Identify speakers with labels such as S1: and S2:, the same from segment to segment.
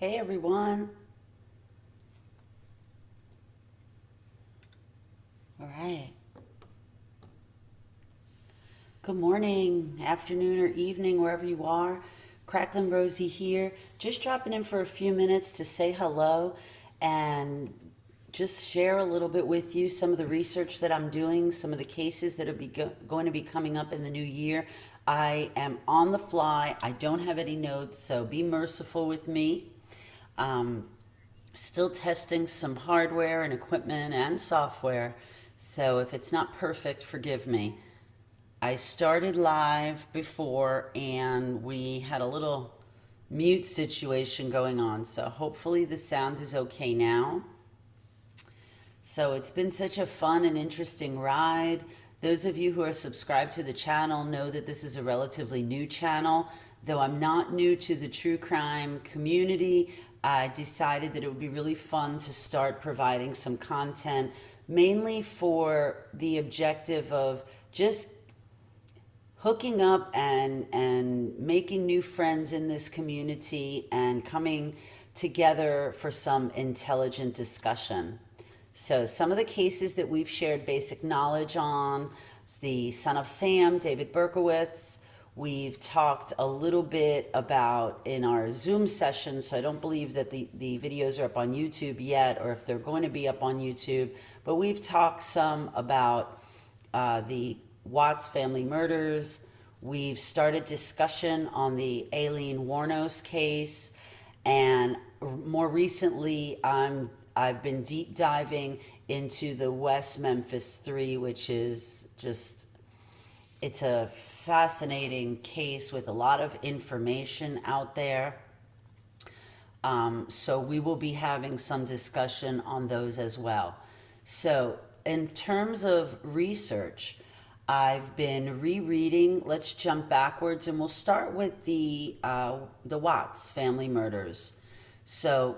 S1: Hey everyone. All right. Good morning, afternoon, or evening, wherever you are. Crackling Rosie here. Just dropping in for a few minutes to say hello and just share a little bit with you some of the research that I'm doing, some of the cases that are going to be coming up in the new year. I am on the fly. I don't have any notes, so be merciful with me. Um, Still testing some hardware and equipment and software. So if it's not perfect, forgive me. I started live before and we had a little mute situation going on. So hopefully the sound is okay now. So it's been such a fun and interesting ride. Those of you who are subscribed to the channel know that this is a relatively new channel. Though I'm not new to the true crime community, I decided that it would be really fun to start providing some content, mainly for the objective of just hooking up and making new friends in this community and coming together for some intelligent discussion. So some of the cases that we've shared basic knowledge on is the son of Sam, David Berkowitz. We've talked a little bit about in our Zoom session, so I don't believe that the videos are up on YouTube yet, or if they're going to be up on YouTube, but we've talked some about the Watts family murders. We've started discussion on the Aileen Wuornos case, and more recently, I've been deep diving into the West Memphis 3, which is just, it's a fascinating case with a lot of information out there. So we will be having some discussion on those as well. So in terms of research, I've been rereading. Let's jump backwards, and we'll start with the Watts family murders. So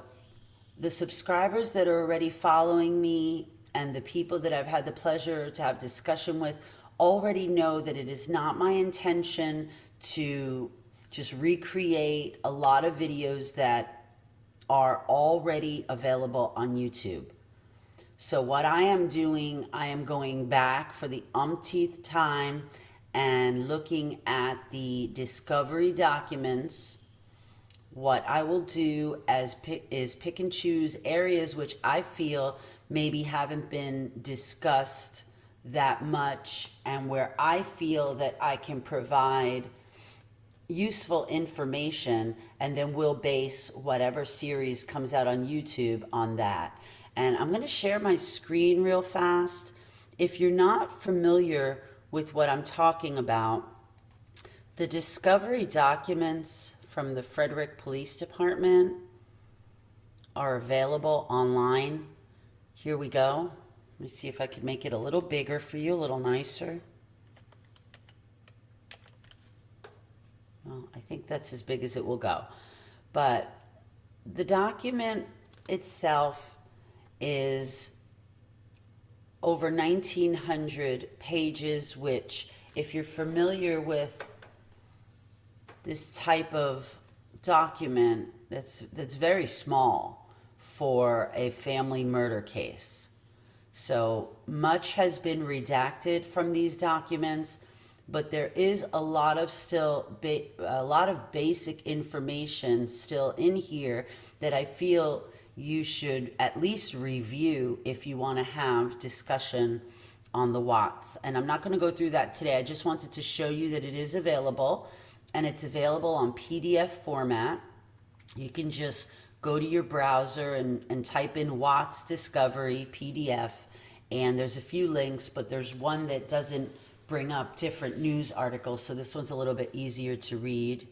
S1: the subscribers that are already following me and the people that I've had the pleasure to have discussion with already know that it is not my intention to just recreate a lot of videos that are already available on YouTube. So what I am doing, I am going back for the umpteenth time and looking at the discovery documents. What I will do is pick and choose areas which I feel maybe haven't been discussed that much, and where I feel that I can provide useful information, and then we'll base whatever series comes out on YouTube on that. And I'm going to share my screen real fast. If you're not familiar with what I'm talking about, the discovery documents from the Frederick Police Department are available online. Here we go. Let me see if I could make it a little bigger for you, a little nicer. Well, I think that's as big as it will go. But the document itself is over 1,900 pages, which, if you're familiar with this type of document, that's very small for a family murder case. So much has been redacted from these documents, but there is a lot of basic information still in here that I feel you should at least review if you want to have discussion on the Watts. And I'm not going to go through that today. I just wanted to show you that it is available, and it's available on PDF format. You can just go to your browser and type in Watts Discovery PDF, and there's a few links, but there's one that doesn't bring up different news articles, so this one's a little bit easier to read.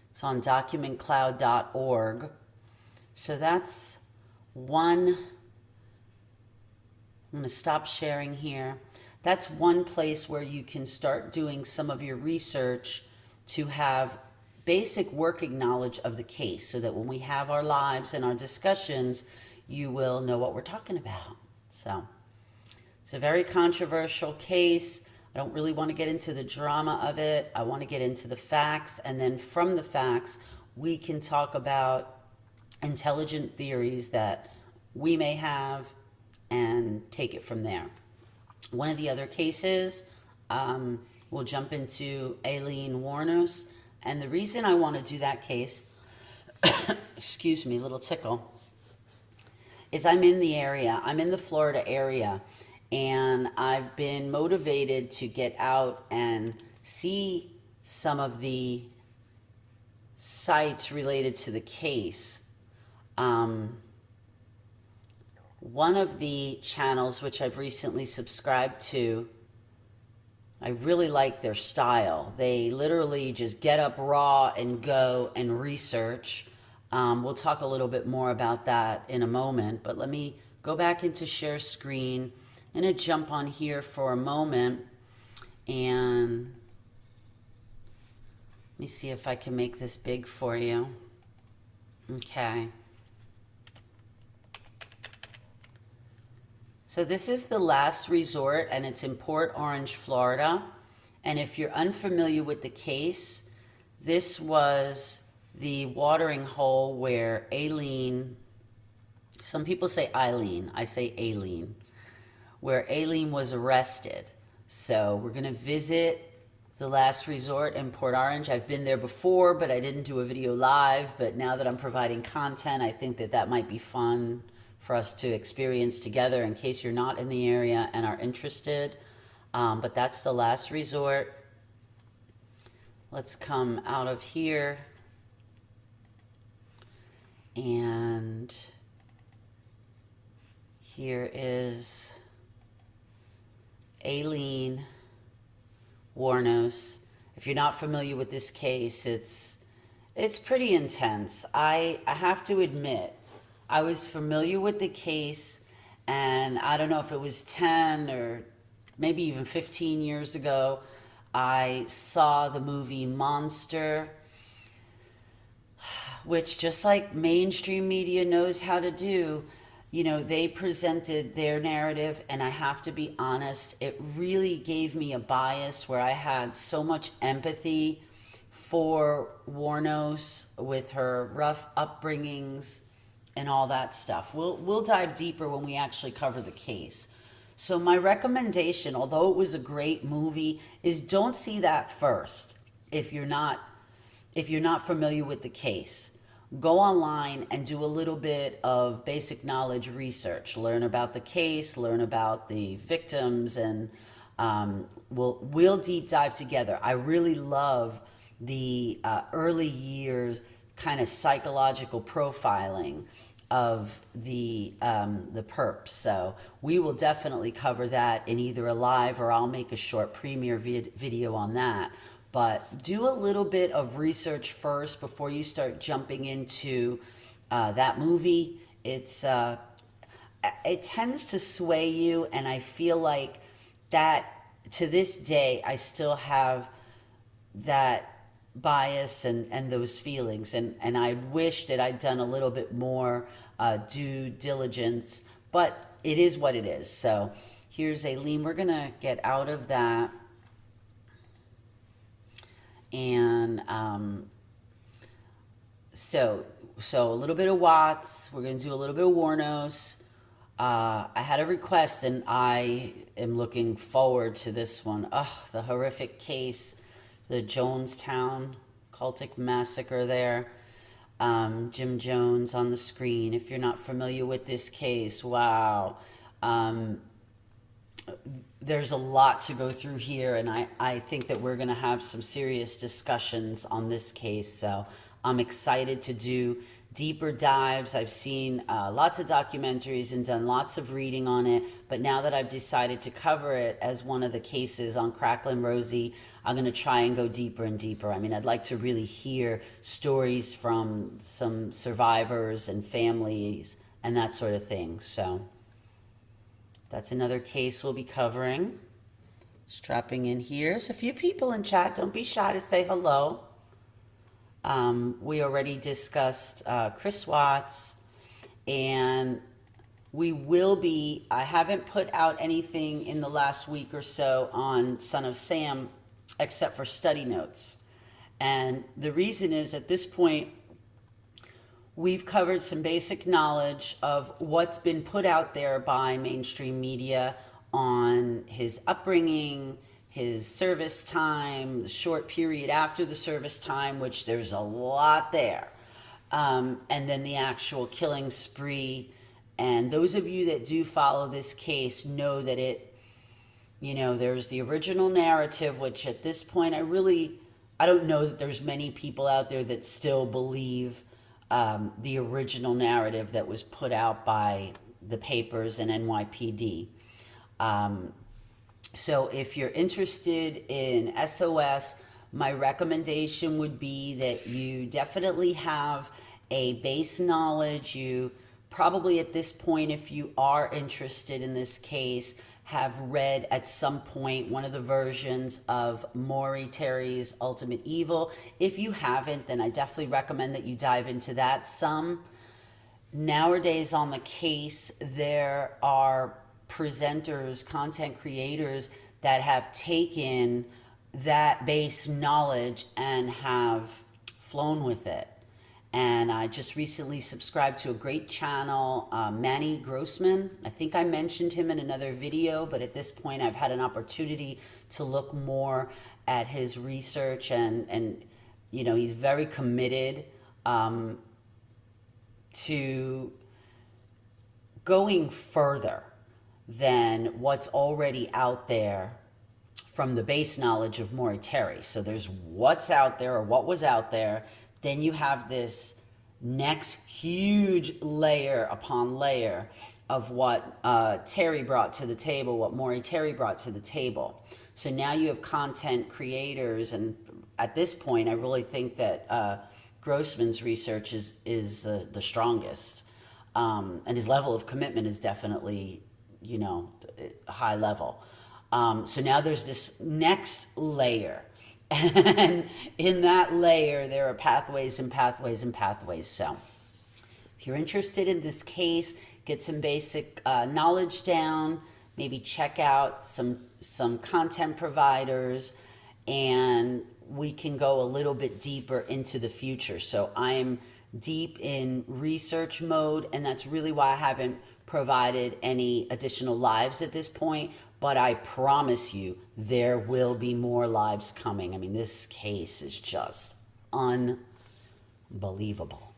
S1: It's on documentcloud.org. So that's one. I'm going to stop sharing here. That's one place where you can start doing some of your research to have basic working knowledge of the case, so that when we have our lives and our discussions, you will know what we're talking about. So it's a very controversial case. I don't really want to get into the drama of it. I want to get into the facts, and then from the facts, we can talk about intelligent theories that we may have and take it from there. One of the other cases, we'll jump into Aileen Wuornos. And the reason I want to do that case, excuse me, little tickle, is I'm in the area. I'm in the Florida area. And I've been motivated to get out and see some of the sites related to the case. One of the channels which I've recently subscribed to, I really like their style. They literally just get up raw and go and research. We'll talk a little bit more about that in a moment, but let me go back into share screen. I'm going to jump on here for a moment, and let me see if I can make this big for you. Okay. So this is the last resort, and it's in Port Orange, Florida. And if you're unfamiliar with the case, this was the watering hole where Aileen, some people say Eileen, I say Aileen, where Aileen was arrested. So we're going to visit the last resort in Port Orange. I've been there before, but I didn't do a video live. But now that I'm providing content, I think that that might be fun for us to experience together in case you're not in the area and are interested. But that's the last resort. Let's come out of here. And here is Aileen Wuornos. If you're not familiar with this case, it's pretty intense. I have to admit, I was familiar with the case, and I don't know if it was 10 or maybe even 15 years ago, I saw the movie Monster, which, just like mainstream media knows how to do, you know, they presented their narrative, and I have to be honest, it really gave me a bias where I had so much empathy for Wuornos with her rough upbringings and all that stuff. We'll dive deeper when we actually cover the case. So my recommendation, although it was a great movie, is don't see that first if you're not familiar with the case. Go online and do a little bit of basic knowledge research. Learn about the case, learn about the victims, and we'll deep dive together. I really love the early years kind of psychological profiling of the perps. So we will definitely cover that in either a live, or I'll make a short premiere video on that. But do a little bit of research first before you start jumping into that movie. It tends to sway you, and I feel like that to this day I still have that bias and those feelings, and I wish that I'd done a little bit more due diligence, but it is what it is. So here's Aileen. We're gonna get out of that. And so a little bit of Watts. We're going to do a little bit of Wuornos. I had a request, and I am looking forward to this one. The horrific case, the Jonestown cultic massacre there. Jim Jones on the screen. If you're not familiar with this case, wow. There's a lot to go through here, and I think that we're going to have some serious discussions on this case. So I'm excited to do deeper dives. I've seen lots of documentaries and done lots of reading on it, but now that I've decided to cover it as one of the cases on Crackling Rosie, I'm going to try and go deeper and deeper. I mean, I'd like to really hear stories from some survivors and families and that sort of thing. So that's another case we'll be covering. Strapping in here. There's a few people in chat. Don't be shy to say hello. We already discussed Chris Watts, and we will be, I haven't put out anything in the last week or so on Son of Sam except for study notes. And the reason is, at this point, we've covered some basic knowledge of what's been put out there by mainstream media on his upbringing, his service time, the short period after the service time, which there's a lot there, and then the actual killing spree. And those of you that do follow this case know that there's the original narrative, which at this point, I don't know that there's many people out there that still believe the original narrative that was put out by the papers and NYPD. So if you're interested in SOS, my recommendation would be that you definitely have a base knowledge. You probably at this point, if you are interested in this case, have read at some point one of the versions of Maury Terry's Ultimate Evil. If you haven't, then I definitely recommend that you dive into that some. Nowadays on the case, there are presenters, content creators that have taken that base knowledge and have flown with it. And I just recently subscribed to a great channel, Manny Grossman. I think I mentioned him in another video, but at this point I've had an opportunity to look more at his research, and he's very committed to going further than what's already out there from the base knowledge of Maury Terry. So there's what's out there, or what was out there. Then you have this next huge layer upon layer of what Terry brought to the table, what Maury Terry brought to the table. So now you have content creators, and at this point, I really think that Grossman's research is the strongest, and his level of commitment is definitely, high level. So now there's this next layer. And in that layer, there are pathways and pathways and pathways. So if you're interested in this case, get some basic knowledge down, maybe check out some content providers, and we can go a little bit deeper into the future. So I'm deep in research mode, and that's really why I haven't provided any additional lives at this point. But I promise you, there will be more lives coming. I mean, this case is just unbelievable.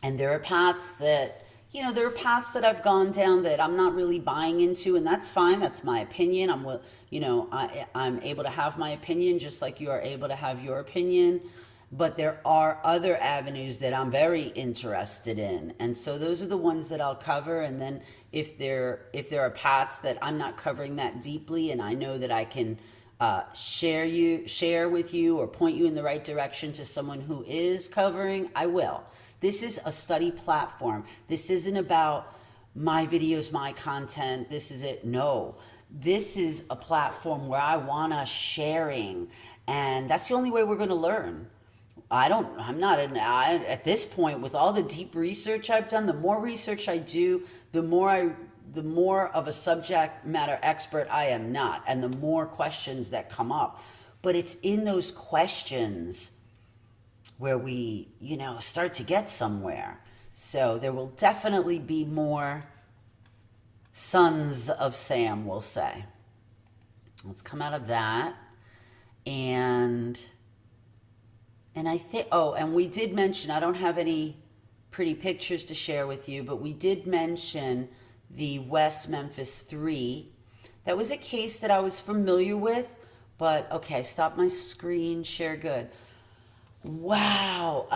S1: And there are paths that, I've gone down that I'm not really buying into, and that's fine. That's my opinion. I'm able to have my opinion just like you are able to have your opinion. But there are other avenues that I'm very interested in. And so those are the ones that I'll cover. And then if there are paths that I'm not covering that deeply, and I know that I can share with you or point you in the right direction to someone who is covering, I will. This is a study platform. This isn't about my videos, my content. This is it. No, this is a platform where I want us sharing. And that's the only way we're going to learn. At this point, with all the deep research I've done, the more research I do, the more of a subject matter expert I am not, and the more questions that come up. But it's in those questions where we, start to get somewhere. So there will definitely be more Sons of Sam, we'll say. Let's come out of that. And I think, and we did mention, I don't have any pretty pictures to share with you, but we did mention the West Memphis 3. That was a case that I was familiar with, but okay, stop my screen, share good. Wow,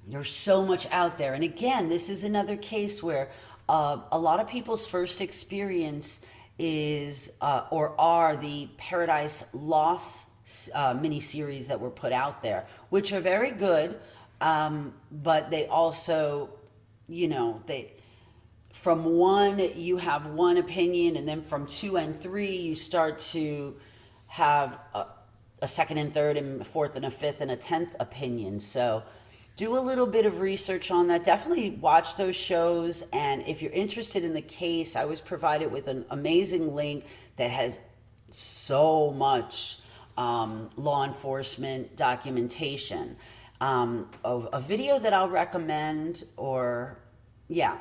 S1: there's so much out there. And again, this is another case where a lot of people's first experience is or are the Paradise Lost miniseries that were put out there, which are very good, but they also, from one, you have one opinion, and then from 2 and 3, you start to have a second and third and fourth and a fifth and a 10th opinion. So do a little bit of research on that. Definitely watch those shows. And if you're interested in the case, I was provided with an amazing link that has so much law enforcement documentation. A video that I'll recommend, or yeah,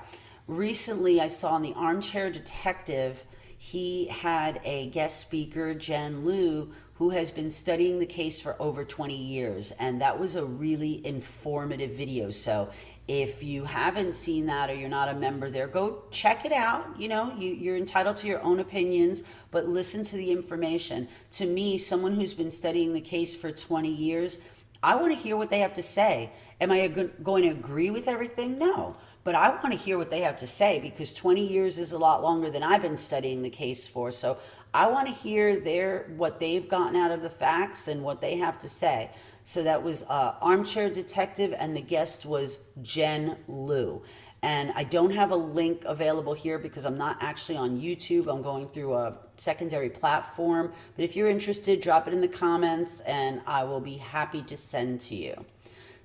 S1: recently I saw in the Armchair Detective, he had a guest speaker, Jen Liu, who has been studying the case for over 20 years. And that was a really informative video. So if you haven't seen that or you're not a member there, go check it out. You're entitled to your own opinions, but listen to the information. To me, someone who's been studying the case for 20 years, I want to hear what they have to say. Am I going to agree with everything? No. But I want to hear what they have to say, because 20 years is a lot longer than I've been studying the case for. So I want to hear what they've gotten out of the facts and what they have to say. So that was Armchair Detective, and the guest was Jen Liu. And I don't have a link available here because I'm not actually on YouTube. I'm going through a secondary platform. But if you're interested, drop it in the comments and I will be happy to send to you.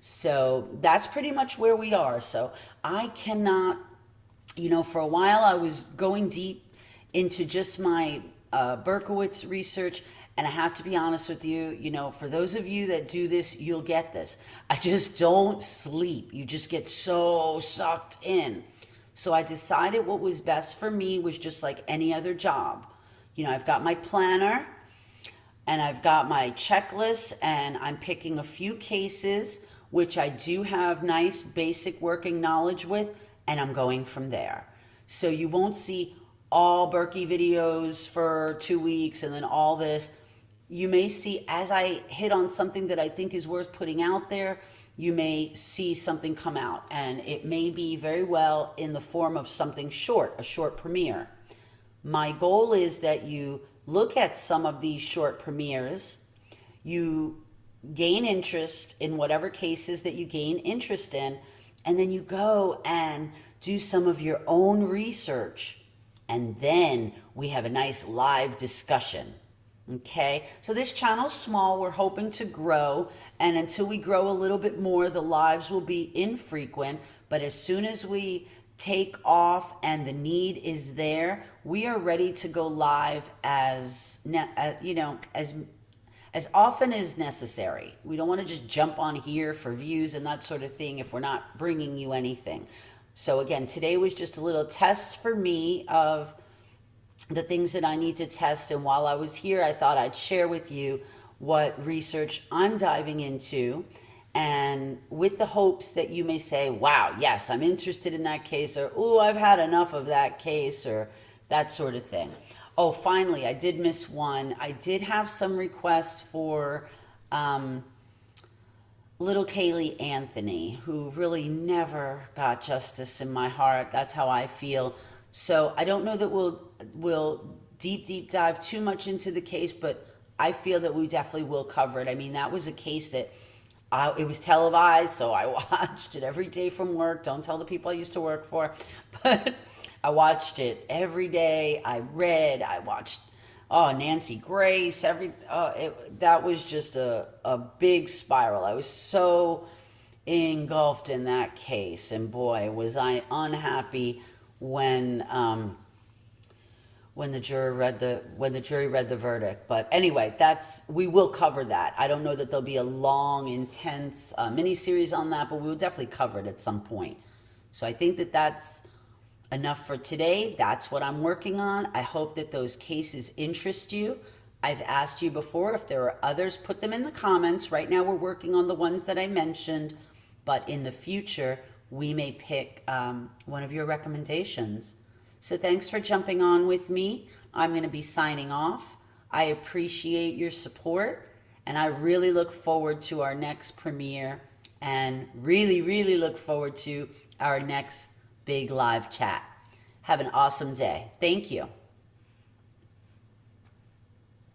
S1: So that's pretty much where we are. So I cannot, for a while I was going deep into just my Berkowitz research. And I have to be honest with you, for those of you that do this, you'll get this. I just don't sleep. You just get so sucked in. So I decided what was best for me was just like any other job. I've got my planner and I've got my checklist, and I'm picking a few cases which I do have nice basic working knowledge with, and I'm going from there. So you won't see all Berkey videos for 2 weeks and then all this. You may see, as I hit on something that I think is worth putting out there, you may see something come out, and it may be very well in the form of something short, a short premiere. My goal is that you look at some of these short premieres, you gain interest in whatever cases that you gain interest in, and then you go and do some of your own research, and then we have a nice live discussion. Okay, so this channel's small. We're hoping to grow, and until we grow a little bit more, the lives will be infrequent. But as soon as we take off and the need is there, we are ready to go live as often as necessary. We don't want to just jump on here for views and that sort of thing if we're not bringing you anything. So again, today was just a little test for me of the things that I need to test. And while I was here, I thought I'd share with you what research I'm diving into, and with the hopes that you may say, wow, yes, I'm interested in that case, or, oh, I've had enough of that case, or that sort of thing. Oh, finally, I did miss one. I did have some requests for little Kaylee Anthony, who really never got justice in my heart. That's how I feel. So I don't know that we'll deep dive too much into the case, but I feel that we definitely will cover it. I mean, that was a case that it was televised, so I watched it every day from work. Don't tell the people I used to work for, but I watched it every day. I watched, Nancy Grace, that was just a big spiral. I was so engulfed in that case, and boy, was I unhappy when the jury read the verdict. But anyway, we will cover that. I don't know that there'll be a long, intense mini-series on that, but we will definitely cover it at some point. So I think that that's enough for today. That's what I'm working on. I hope that those cases interest you. I've asked you before if there are others, put them in the comments. Right now we're working on the ones that I mentioned, but in the future we may pick one of your recommendations. So thanks for jumping on with me. I'm going to be signing off. I appreciate your support, and I really look forward to our next premiere, and really look forward to our next big live chat. Have an awesome day. Thank you.